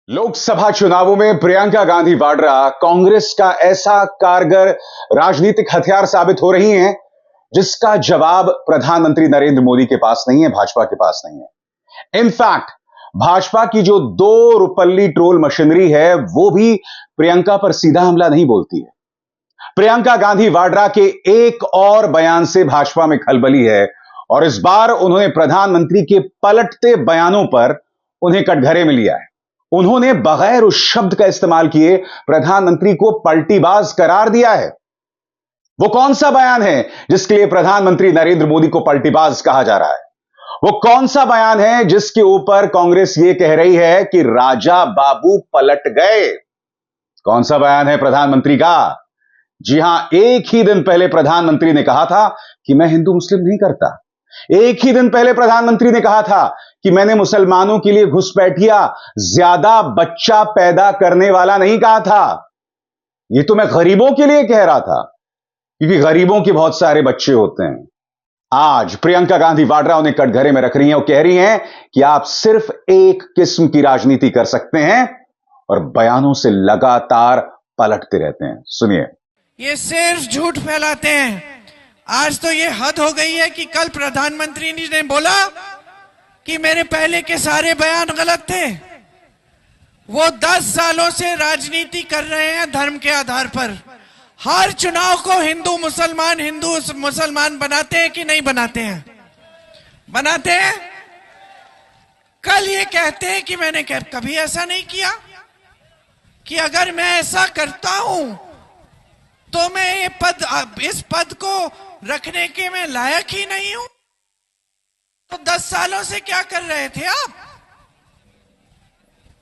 लोकसभा चुनावों में प्रियंका गांधी वाड्रा कांग्रेस का ऐसा कारगर राजनीतिक हथियार साबित हो रही हैं जिसका जवाब प्रधानमंत्री नरेंद्र मोदी के पास नहीं है, भाजपा के पास नहीं है। इनफैक्ट भाजपा की जो दो रुपल्ली ट्रोल मशीनरी है वो भी प्रियंका पर सीधा हमला नहीं बोलती है। प्रियंका गांधी वाड्रा के एक और बयान से भाजपा में खलबली है और इस बार उन्होंने प्रधानमंत्री के पलटते बयानों पर उन्हें कटघरे में लिया है। उन्होंने बगैर उस शब्द का इस्तेमाल किए प्रधानमंत्री को पलटीबाज करार दिया है। वो कौन सा बयान है जिसके लिए प्रधानमंत्री नरेंद्र मोदी को पलटीबाज कहा जा रहा है? वो कौन सा बयान है जिसके ऊपर कांग्रेस ये कह रही है कि राजा बाबू पलट गए? कौन सा बयान है प्रधानमंत्री का? जी हां, एक ही दिन पहले प्रधानमंत्री ने कहा था कि मैं हिंदू मुस्लिम नहीं करता। एक ही दिन पहले प्रधानमंत्री ने कहा था कि मैंने मुसलमानों के लिए घुसपैठिया ज्यादा बच्चा पैदा करने वाला नहीं कहा था। यह तो मैं गरीबों के लिए कह रहा था क्योंकि गरीबों के बहुत सारे बच्चे होते हैं। आज प्रियंका गांधी वाड्रा उन्हें कटघरे में रख रही हैं और कह रही हैं कि आप सिर्फ एक किस्म की राजनीति कर सकते हैं और बयानों से लगातार पलटते रहते हैं। सुनिए। ये सिर्फ झूठ फैलाते हैं। आज तो ये हद हो गई है कि कल प्रधानमंत्री ने बोला कि मेरे पहले के सारे बयान गलत थे। वो 10 सालों से राजनीति कर रहे हैं धर्म के आधार पर। हर चुनाव को हिंदू मुसलमान बनाते हैं कि नहीं बनाते हैं? बनाते हैं। कल ये कहते हैं कि मैंने कभी ऐसा नहीं किया, कि अगर मैं ऐसा करता हूं तो मैं इस पद को रखने के मैं लायक ही नहीं हूं। तो 10 सालों से क्या कर रहे थे आप?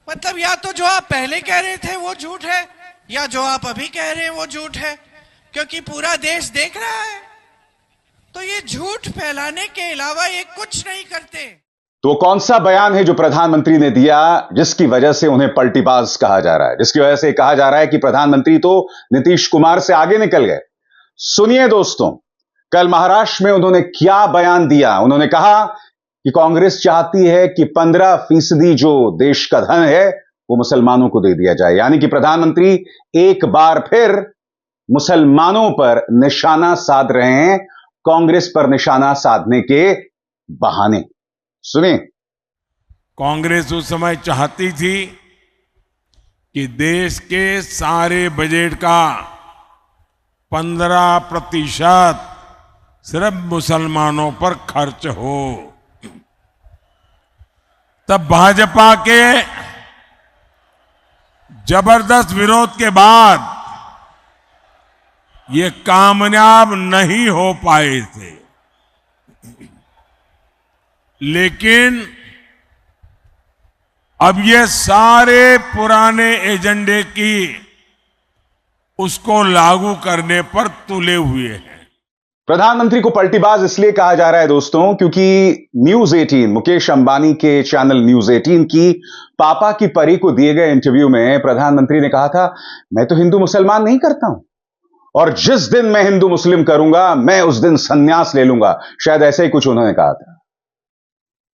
मतलब या तो जो आप पहले कह रहे थे वो झूठ है, या जो आप अभी कह रहे हैं वो झूठ है, क्योंकि पूरा देश देख रहा है। तो ये झूठ फैलाने के अलावा ये कुछ नहीं करते। तो कौन सा बयान है जो प्रधानमंत्री ने दिया जिसकी वजह से उन्हें पलटीबाज कहा जा रहा है, जिसकी वजह से कहा जा रहा है कि प्रधानमंत्री तो नीतीश कुमार से आगे निकल गए? सुनिए दोस्तों, कल महाराष्ट्र में उन्होंने क्या बयान दिया। उन्होंने कहा कि कांग्रेस चाहती है कि 15% जो देश का धन है वो मुसलमानों को दे दिया जाए, यानी कि प्रधानमंत्री एक बार फिर मुसलमानों पर निशाना साध रहे हैं, कांग्रेस पर निशाना साधने के बहाने। सुनिए। कांग्रेस उस समय चाहती थी कि देश के सारे बजट का 15% सिर्फ मुसलमानों पर खर्च हो। तब भाजपा के जबरदस्त विरोध के बाद ये कामयाब नहीं हो पाए थे, लेकिन अब ये सारे पुराने एजेंडे की उसको लागू करने पर तुले हुए हैं। प्रधानमंत्री को पलटीबाज इसलिए कहा जा रहा है दोस्तों क्योंकि न्यूज 18, मुकेश अंबानी के चैनल न्यूज 18 की पापा की परी को दिए गए इंटरव्यू में प्रधानमंत्री ने कहा था मैं तो हिंदू मुसलमान नहीं करता हूं और जिस दिन मैं हिंदू मुस्लिम करूंगा मैं उस दिन संन्यास ले लूंगा। शायद ऐसे ही कुछ उन्होंने कहा था।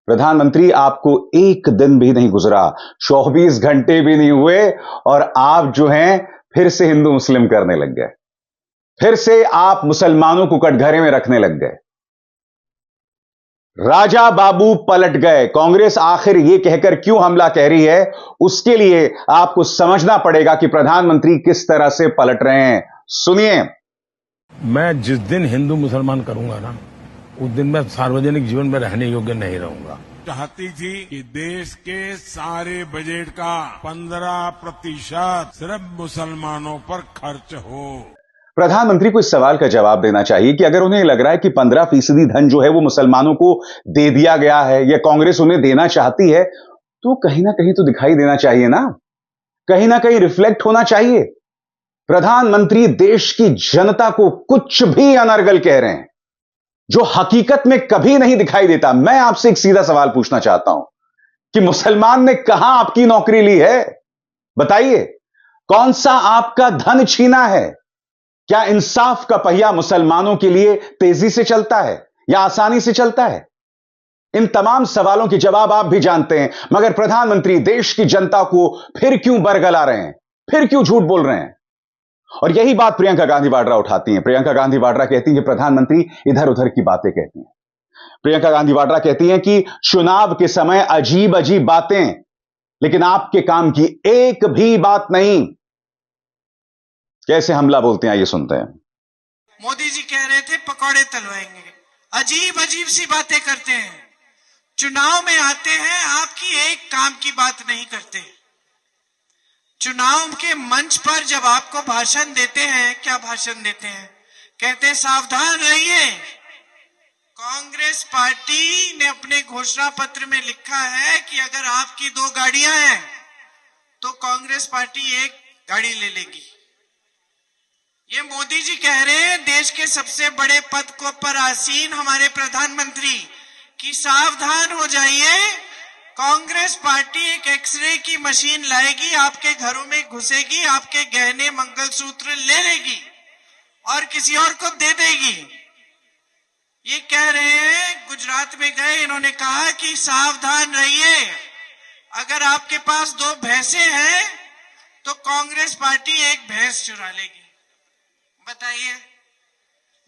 प्रधानमंत्री, आपको एक दिन भी नहीं गुजरा, 24 घंटे भी नहीं हुए और आप जो हैं फिर से हिंदू मुस्लिम करने लग गए। फिर से आप मुसलमानों को कटघरे में रखने लग गए। राजा बाबू पलट गए। कांग्रेस आखिर यह कहकर क्यों हमला कह रही है, उसके लिए आपको समझना पड़ेगा कि प्रधानमंत्री किस तरह से पलट रहे हैं। सुनिए। मैं जिस दिन हिंदू मुसलमान करूंगा ना, उस दिन मैं सार्वजनिक जीवन में रहने योग्य नहीं रहूंगा। चाहती थी कि देश के सारे बजट का 15% सिर्फ मुसलमानों पर खर्च हो। प्रधानमंत्री को इस सवाल का जवाब देना चाहिए कि अगर उन्हें लग रहा है कि 15% धन जो है वो मुसलमानों को दे दिया गया है या कांग्रेस उन्हें देना चाहती है, तो कहीं ना कहीं तो दिखाई देना चाहिए ना, कहीं ना कहीं रिफ्लेक्ट होना चाहिए। प्रधानमंत्री देश की जनता को कुछ भी अनर्गल कह रहे हैं जो हकीकत में कभी नहीं दिखाई देता। मैं आपसे एक सीधा सवाल पूछना चाहता हूं कि मुसलमान ने कहां आपकी नौकरी ली है? बताइए, कौन सा आपका धन छीना है? क्या इंसाफ का पहिया मुसलमानों के लिए तेजी से चलता है या आसानी से चलता है? इन तमाम सवालों के जवाब आप भी जानते हैं, मगर प्रधानमंत्री देश की जनता को फिर क्यों बरगला रहे हैं, फिर क्यों झूठ बोल रहे हैं? और यही बात प्रियंका गांधी वाड्रा उठाती हैं। प्रियंका गांधी वाड्रा कहती हैं कि प्रधानमंत्री इधर उधर की बातें कहती हैं। प्रियंका गांधी वाड्रा कहती हैं कि चुनाव के समय अजीब अजीब बातें, लेकिन आपके काम की एक भी बात नहीं। कैसे हमला बोलते हैं, ये सुनते हैं। मोदी जी कह रहे थे पकौड़े तलवाएंगे, अजीब अजीब सी बातें करते हैं। चुनाव में आते हैं, आपकी एक काम की बात नहीं करते। चुनाव के मंच पर जब आपको भाषण देते हैं, क्या भाषण देते हैं? कहते हैं सावधान रहिए। कांग्रेस पार्टी ने अपने घोषणा पत्र में लिखा है कि अगर आपकी 2 गाड़ियां हैं तो कांग्रेस पार्टी 1 गाड़ी ले लेगी। ये मोदी जी कह रहे हैं, देश के सबसे बड़े पद को पर आसीन हमारे प्रधानमंत्री, कि सावधान हो जाइए, कांग्रेस पार्टी एक एक्सरे की मशीन लाएगी, आपके घरों में घुसेगी, आपके गहने मंगलसूत्र ले लेगी और किसी और को दे देगी। ये कह रहे हैं, गुजरात में गए, इन्होंने कहा कि सावधान रहिए, अगर आपके पास 2 भैंसे हैं तो कांग्रेस पार्टी 1 भैंस चुरा लेगी। बताइए,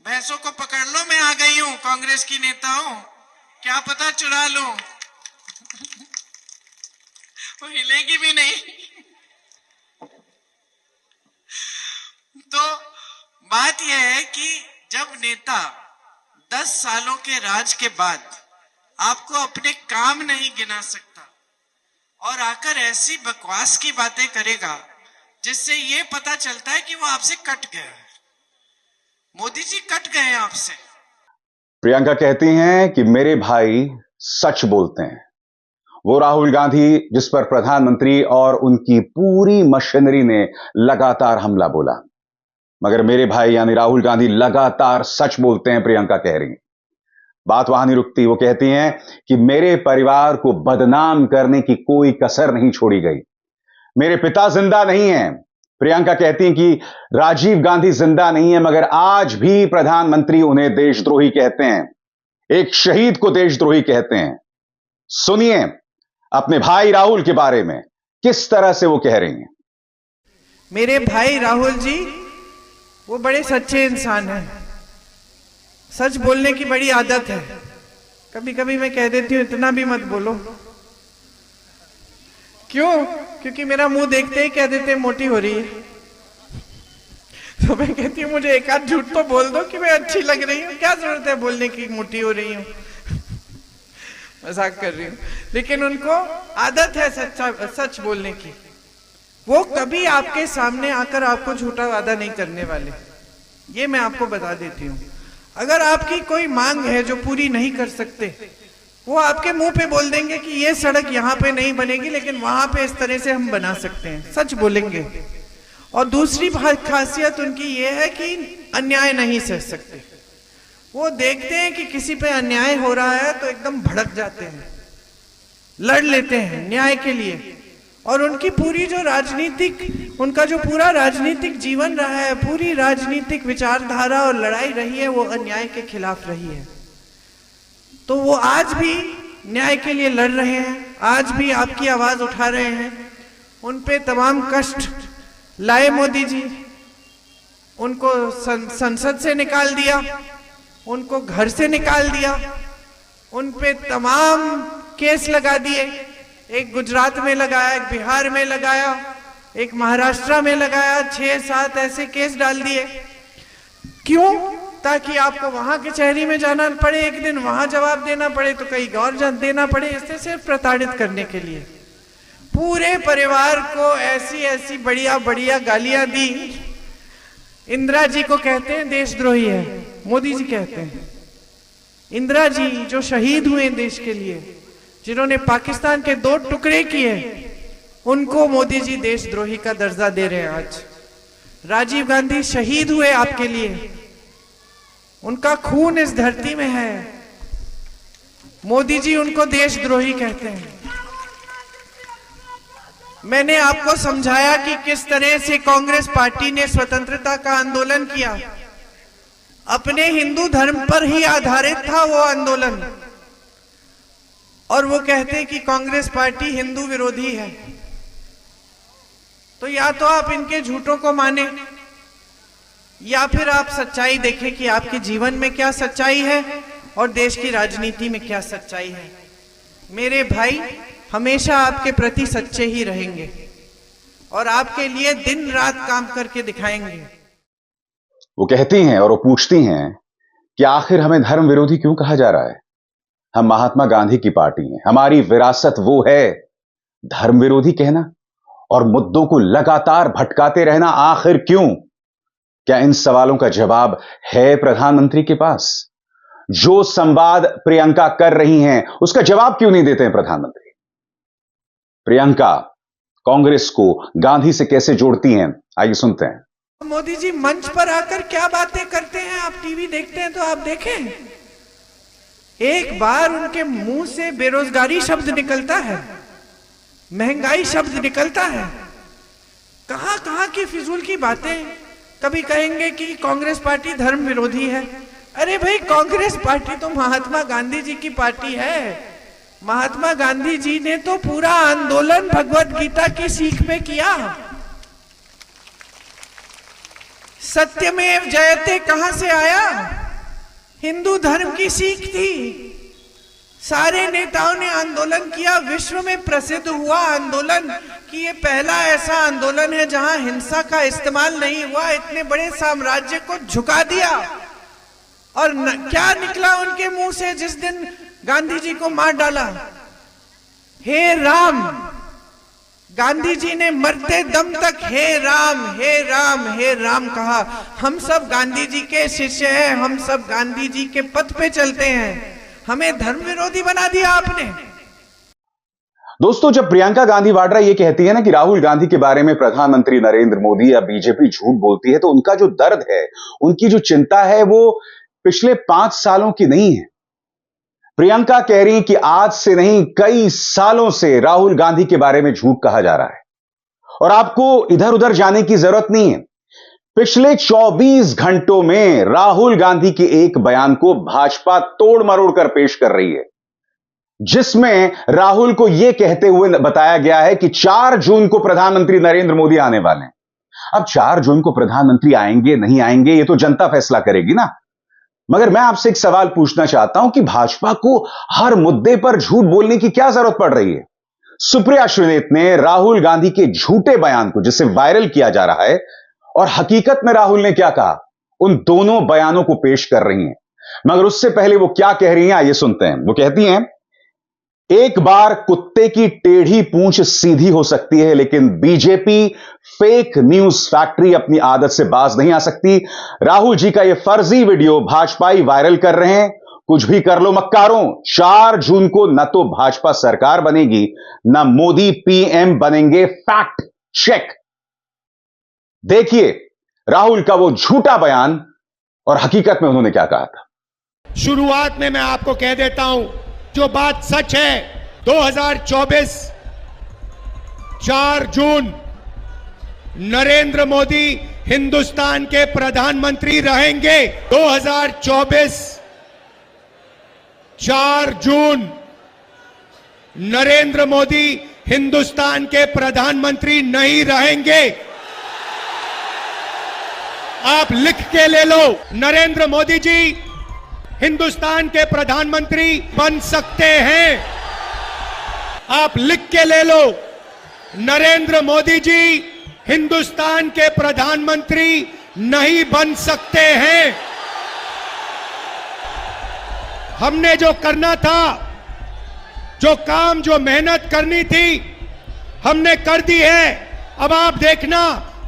भैंसों को पकड़ लो, मैं आ गई हूं, कांग्रेस की नेता हूं, क्या पता चुरा लूं। वो हिलेगी भी नहीं। तो बात यह है कि जब नेता 10 सालों के राज के बाद आपको अपने काम नहीं गिना सकता और आकर ऐसी बकवास की बातें करेगा जिससे ये पता चलता है कि वो आपसे कट गया है। मोदी जी कट गए हैं आपसे। प्रियंका कहती हैं कि मेरे भाई सच बोलते हैं। वो राहुल गांधी जिस पर प्रधानमंत्री और उनकी पूरी मशीनरी ने लगातार हमला बोला, मगर मेरे भाई यानी राहुल गांधी लगातार सच बोलते हैं, प्रियंका कह रही हैं। बात वहां नहीं रुकती, वो कहती हैं कि मेरे परिवार को बदनाम करने की कोई कसर नहीं छोड़ी गई। मेरे पिता जिंदा नहीं हैं। प्रियंका कहती हैं कि राजीव गांधी जिंदा नहीं है, मगर आज भी प्रधानमंत्री उन्हें देशद्रोही कहते हैं, एक शहीद को देशद्रोही कहते हैं। सुनिए अपने भाई राहुल के बारे में किस तरह से वो कह रही हैं। मेरे भाई राहुल जी वो बड़े सच्चे इंसान हैं, सच बोलने की बड़ी आदत है। कभी कभी मैं कह देती हूं इतना भी मत बोलो। क्यों? क्योंकि मेरा मुंह देखते ही कह देते मोटी हो रही है। तो मैं कहती हूँ मुझे एक आध झूठ तो बोल दो कि मैं अच्छी लग रही हूँ, क्या जरूरत है बोलने की मोटी हो रही हूँ। मजाक कर रही हूँ, लेकिन उनको आदत है सच बोलने की। वो कभी आपके सामने आकर आपको झूठा वादा नहीं करने वाले, ये मैं आपको बता देती हूँ। अगर आपकी कोई मांग है जो पूरी नहीं कर सकते, वो आपके मुंह पे बोल देंगे कि ये सड़क यहाँ पे नहीं बनेगी, लेकिन वहां पे इस तरह से हम बना सकते हैं, सच बोलेंगे। और दूसरी खासियत उनकी ये है कि अन्याय नहीं सह सकते। वो देखते हैं कि किसी पे अन्याय हो रहा है तो एकदम भड़क जाते हैं, लड़ लेते हैं न्याय के लिए। और उनकी पूरी जो उनका जो पूरा राजनीतिक जीवन रहा है, पूरी राजनीतिक विचारधारा और लड़ाई रही है, वो अन्याय के खिलाफ रही है। तो वो आज भी न्याय के लिए लड़ रहे हैं, आज भी आपकी आवाज उठा रहे हैं। उन पे तमाम कष्ट लाए मोदी जी, उनको संसद से निकाल दिया, उनको घर से निकाल दिया, उन पे तमाम केस लगा दिए। एक गुजरात में लगाया, एक बिहार में लगाया, एक महाराष्ट्र में लगाया, 6-7 ऐसे केस डाल दिए। क्यों? ताकि आपको वहां कचहरी में जाना पड़े, एक दिन वहां जवाब देना पड़े तो कहीं और देना पड़े, इससे सिर्फ प्रताड़ित करने के लिए। पूरे परिवार को ऐसी ऐसी बढ़िया बढ़िया गालियां दी। इंदिरा जी को कहते हैं देशद्रोही है, मोदी जी कहते हैं। इंदिरा जी जो शहीद हुए देश के लिए, जिन्होंने पाकिस्तान के 2 टुकड़े किए, उनको मोदी जी देशद्रोही का दर्जा दे रहे हैं आज। राजीव गांधी शहीद हुए आपके लिए, उनका खून इस धरती में है, मोदी जी उनको देशद्रोही कहते हैं। मैंने आपको समझाया कि किस तरह से कांग्रेस पार्टी ने स्वतंत्रता का आंदोलन किया। अपने हिंदू धर्म पर ही आधारित था वो आंदोलन। और वो कहते हैं कि कांग्रेस पार्टी हिंदू विरोधी है। तो या तो आप इनके झूठों को माने या फिर आप सच्चाई देखें कि आपके जीवन में क्या सच्चाई है और देश की राजनीति में क्या सच्चाई है। मेरे भाई हमेशा आपके प्रति सच्चे ही रहेंगे और आपके लिए दिन रात काम करके दिखाएंगे। वो कहती हैं और वो पूछती हैं कि आखिर हमें धर्म विरोधी क्यों कहा जा रहा है? हम महात्मा गांधी की पार्टी हैं, हमारी विरासत वो है। धर्म विरोधी कहना और मुद्दों को लगातार भटकाते रहना आखिर क्यों? क्या इन सवालों का जवाब है प्रधानमंत्री के पास? जो संवाद प्रियंका कर रही हैं उसका जवाब क्यों नहीं देते हैं प्रधानमंत्री? प्रियंका कांग्रेस को गांधी से कैसे जोड़ती हैं, आइए सुनते हैं। मोदी जी मंच पर आकर क्या बातें करते हैं, आप टीवी देखते हैं तो आप देखें, एक बार उनके मुंह से बेरोजगारी शब्द निकलता है, महंगाई शब्द निकलता है, कहां कहां की फिजूल की बातें। कभी कहेंगे कि कांग्रेस पार्टी धर्म विरोधी है। अरे भाई, कांग्रेस पार्टी तो महात्मा गांधी जी की पार्टी है। महात्मा गांधी जी ने तो पूरा आंदोलन भगवत गीता की सीख पे किया। सत्यमेव जयते कहां से आया? हिंदू धर्म की सीख थी। सारे नेताओं ने आंदोलन किया, विश्व में प्रसिद्ध हुआ आंदोलन कि ये पहला ऐसा आंदोलन है जहां हिंसा का इस्तेमाल नहीं हुआ। इतने बड़े साम्राज्य को झुका दिया। और क्या निकला उनके मुंह से जिस दिन गांधी जी को मार डाला? हे राम। गांधी जी ने मरते दम तक हे राम हे राम हे राम कहा। हम सब गांधी जी के शिष्य हैं, हम सब गांधी जी के पथ पे चलते हैं। हमें धर्म विरोधी बना दिया आपने। दोस्तों, जब प्रियंका गांधी वाड्रा ये कहती है ना कि राहुल गांधी के बारे में प्रधानमंत्री नरेंद्र मोदी या बीजेपी झूठ बोलती है, तो उनका जो दर्द है, उनकी जो चिंता है, वो पिछले 5 सालों की नहीं है। प्रियंका कह रही कि आज से नहीं, कई सालों से राहुल गांधी के बारे में झूठ कहा जा रहा है। और आपको इधर उधर जाने की जरूरत नहीं है। पिछले 24 घंटों में राहुल गांधी के एक बयान को भाजपा तोड़ मरोड़ कर पेश कर रही है, जिसमें राहुल को यह कहते हुए बताया गया है कि 4 जून को प्रधानमंत्री नरेंद्र मोदी आने वाले हैं। अब 4 जून को प्रधानमंत्री आएंगे नहीं आएंगे, यह तो जनता फैसला करेगी ना। मगर मैं आपसे एक सवाल पूछना चाहता हूं कि भाजपा को हर मुद्दे पर झूठ बोलने की क्या जरूरत पड़ रही है? सुप्रिया श्रीनेत ने राहुल गांधी के झूठे बयान को, जिसे वायरल किया जा रहा है, और हकीकत में राहुल ने क्या कहा, उन दोनों बयानों को पेश कर रही हैं। मगर उससे पहले वो क्या कह रही हैं, आइए सुनते हैं। वो कहती हैं, एक बार कुत्ते की टेढ़ी पूंछ सीधी हो सकती है, लेकिन बीजेपी फेक न्यूज फैक्ट्री अपनी आदत से बाज नहीं आ सकती। राहुल जी का यह फर्जी वीडियो भाजपाई वायरल कर रहे हैं। कुछ भी कर लो मक्कारों, 4 जून को न तो भाजपा सरकार बनेगी, न मोदी पीएम बनेंगे। Fact check. देखिए राहुल का वो झूठा बयान और हकीकत में उन्होंने क्या कहा था। शुरुआत में मैं आपको कह देता हूं, जो बात सच है, 2024 4 जून नरेंद्र मोदी हिंदुस्तान के प्रधानमंत्री रहेंगे। 2024 4 जून नरेंद्र मोदी हिंदुस्तान के प्रधानमंत्री नहीं रहेंगे। आप लिख के ले लो, नरेंद्र मोदी जी हिंदुस्तान के प्रधानमंत्री बन सकते हैं। आप लिख के ले लो, नरेंद्र मोदी जी हिंदुस्तान के प्रधानमंत्री नहीं बन सकते हैं। हमने जो करना था, जो काम, जो मेहनत करनी थी, हमने कर दी है। अब आप देखना,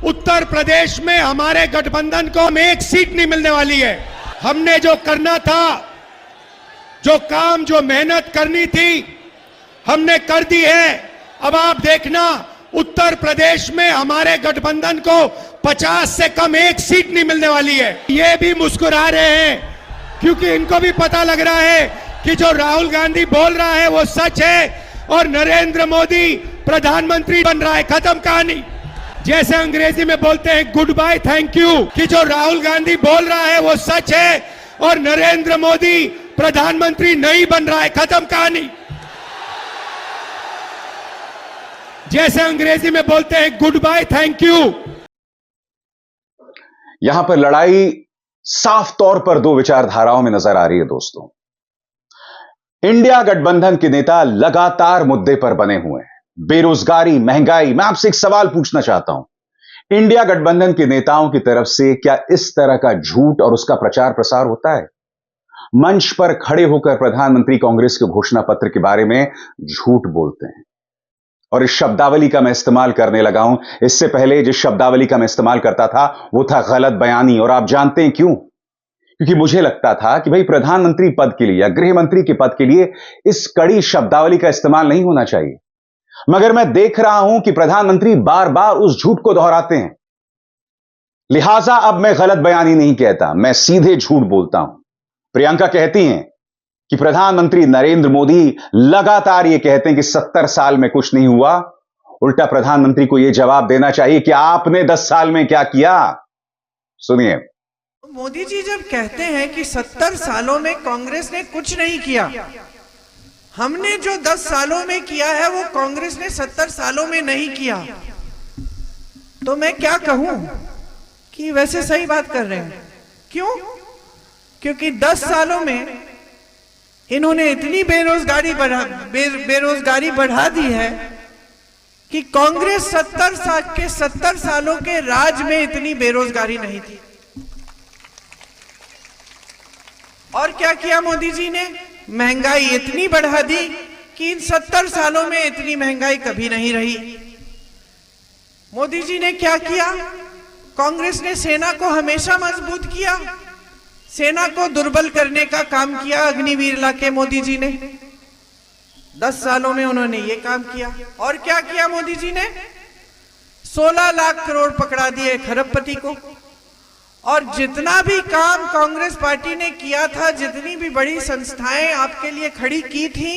उत्तर प्रदेश में हमारे गठबंधन को एक सीट नहीं मिलने वाली है। हमने जो करना था, जो काम, जो मेहनत करनी थी, हमने कर दी है। अब आप देखना, उत्तर प्रदेश में हमारे गठबंधन को 50 से कम एक सीट नहीं मिलने वाली है। ये भी मुस्कुरा रहे हैं क्योंकि इनको भी पता लग रहा है कि जो राहुल गांधी बोल रहा है वो सच है और नरेंद्र मोदी प्रधानमंत्री बन रहा है। खत्म कहानी। जैसे अंग्रेजी में बोलते हैं गुड बाय थैंक यू, कि जो राहुल गांधी बोल रहा है वो सच है और नरेंद्र मोदी प्रधानमंत्री नहीं बन रहा है। खत्म कहानी। जैसे अंग्रेजी में बोलते हैं गुड बाय थैंक यू। यहां पर लड़ाई साफ तौर पर दो विचारधाराओं में नजर आ रही है दोस्तों। इंडिया गठबंधन के नेता लगातार मुद्दे पर बने हुए हैं, बेरोजगारी, महंगाई। मैं आपसे एक सवाल पूछना चाहता हूं, इंडिया गठबंधन के नेताओं की तरफ से क्या इस तरह का झूठ और उसका प्रचार प्रसार होता है? मंच पर खड़े होकर प्रधानमंत्री कांग्रेस के घोषणा पत्र के बारे में झूठ बोलते हैं। और इस शब्दावली का मैं इस्तेमाल करने लगा हूं, इससे पहले जिस शब्दावली का मैं इस्तेमाल करता था वो था गलत बयानी। और आप जानते हैं क्यों? क्योंकि मुझे लगता था कि भाई प्रधानमंत्री पद के लिए या गृह मंत्री के पद के लिए इस कड़ी शब्दावली का इस्तेमाल नहीं होना चाहिए। मगर मैं देख रहा हूं कि प्रधानमंत्री बार बार उस झूठ को दोहराते हैं, लिहाजा अब मैं गलत बयानी नहीं कहता, मैं सीधे झूठ बोलता हूं। प्रियंका कहती हैं कि प्रधानमंत्री नरेंद्र मोदी लगातार यह कहते हैं कि 70 साल में कुछ नहीं हुआ। उल्टा प्रधानमंत्री को यह जवाब देना चाहिए कि आपने 10 साल में क्या किया। सुनिए, मोदी जी जब कहते हैं कि 70 सालों में कांग्रेस ने कुछ नहीं किया, हमने जो 10 सालों में किया है वो कांग्रेस ने 70 सालों में नहीं किया, तो मैं क्या कहूं कि वैसे सही बात कर रहे हैं। क्यों? क्योंकि 10 सालों में इन्होंने इतनी बेरोजगारी बढ़ा दी है कि कांग्रेस 70 सालों के राज में इतनी बेरोजगारी नहीं थी। और क्या किया मोदी जी ने? महंगाई इतनी बढ़ा दी कि इन 70 सालों में इतनी महंगाई कभी नहीं रही। मोदी जी ने क्या किया? कांग्रेस ने सेना को हमेशा मजबूत किया, सेना को दुर्बल करने का काम किया अग्निवीर लाके मोदी जी ने। 10 सालों में उन्होंने ये काम किया। और क्या किया मोदी जी ने? 16 लाख करोड़ पकड़ा दिए खरबपति को। और जितना भी काम कांग्रेस पार्टी ने किया था, जितनी भी बड़ी संस्थाएं आपके लिए खड़ी की थी,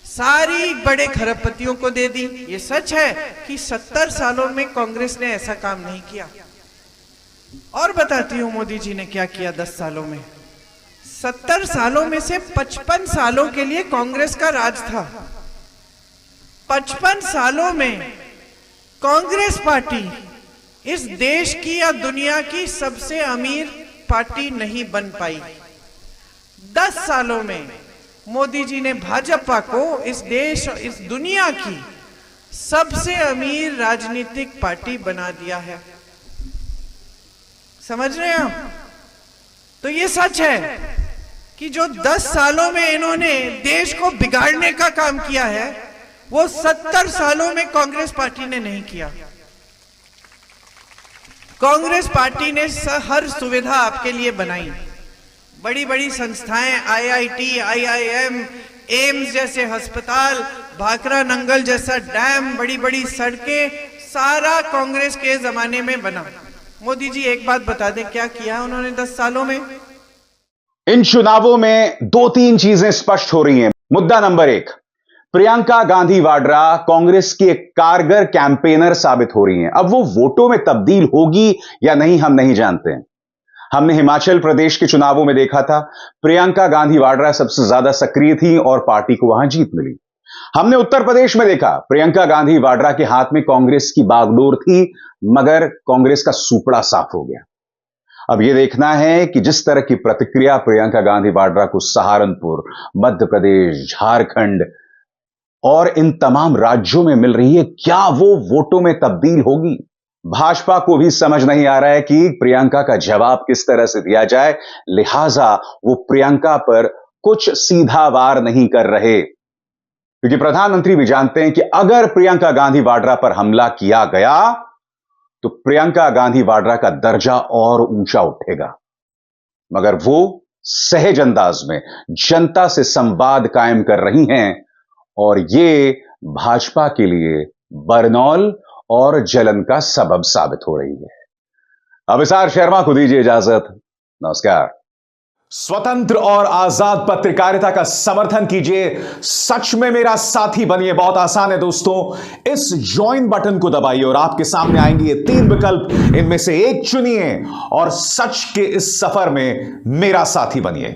सारी बड़े खरबपतियों को दे दी। ये सच है कि 70 सालों में कांग्रेस ने ऐसा काम नहीं किया। और बताती हूं मोदी जी ने क्या किया 10 सालों में। 70 सालों में से 55 सालों के लिए कांग्रेस का राज था। 55 सालों में कांग्रेस पार्टी इस देश की या दुनिया की सबसे अमीर पार्टी नहीं बन पाई। 10 सालों में मोदी जी ने भाजपा को इस देश और इस दुनिया की सबसे अमीर राजनीतिक पार्टी बना दिया है। समझ रहे हैं आप? तो ये सच है कि जो 10 सालों में इन्होंने देश को बिगाड़ने का काम किया है, वो 70 सालों में कांग्रेस पार्टी ने नहीं किया। कांग्रेस पार्टी ने हर सुविधा आपके लिए बनाई। बड़ी बड़ी संस्थाएं, IIT, IIM, एम्स जैसे अस्पताल, भाखरा नंगल जैसा डैम, बड़ी बड़ी सड़कें, सारा कांग्रेस के जमाने में बना। मोदी जी एक बात बता दें, क्या किया उन्होंने 10 सालों में? इन चुनावों में 2-3 चीजें स्पष्ट हो रही हैं। मुद्दा नंबर 1, प्रियंका गांधी वाड्रा कांग्रेस की एक कारगर कैंपेनर साबित हो रही हैं। अब वो वोटों में तब्दील होगी या नहीं हम नहीं जानते हैं। हमने हिमाचल प्रदेश के चुनावों में देखा था, प्रियंका गांधी वाड्रा सबसे ज्यादा सक्रिय थी और पार्टी को वहां जीत मिली। हमने उत्तर प्रदेश में देखा, प्रियंका गांधी वाड्रा के हाथ में कांग्रेस की बागडोर थी, मगर कांग्रेस का सूपड़ा साफ हो गया। अब यह देखना है कि जिस तरह की प्रतिक्रिया प्रियंका गांधी वाड्रा को सहारनपुर, मध्य प्रदेश, झारखंड और इन तमाम राज्यों में मिल रही है, क्या वो वोटों में तब्दील होगी? भाजपा को भी समझ नहीं आ रहा है कि प्रियंका का जवाब किस तरह से दिया जाए, लिहाजा वो प्रियंका पर कुछ सीधा वार नहीं कर रहे। क्योंकि प्रधानमंत्री भी जानते हैं कि अगर प्रियंका गांधी वाड्रा पर हमला किया गया तो प्रियंका गांधी वाड्रा का दर्जा और ऊंचा उठेगा। मगर वो सहज अंदाज में जनता से संवाद कायम कर रही हैं और ये भाजपा के लिए बरनौल और जलन का सबब साबित हो रही है। अभिसार शर्मा को दीजिए इजाजत। नमस्कार। स्वतंत्र और आजाद पत्रकारिता का समर्थन कीजिए, सच में मेरा साथी बनिए। बहुत आसान है दोस्तों, इस ज्वाइन बटन को दबाइए और आपके सामने आएंगे ये 3 विकल्प, इनमें से एक चुनिए और सच के इस सफर में मेरा साथी बनिए।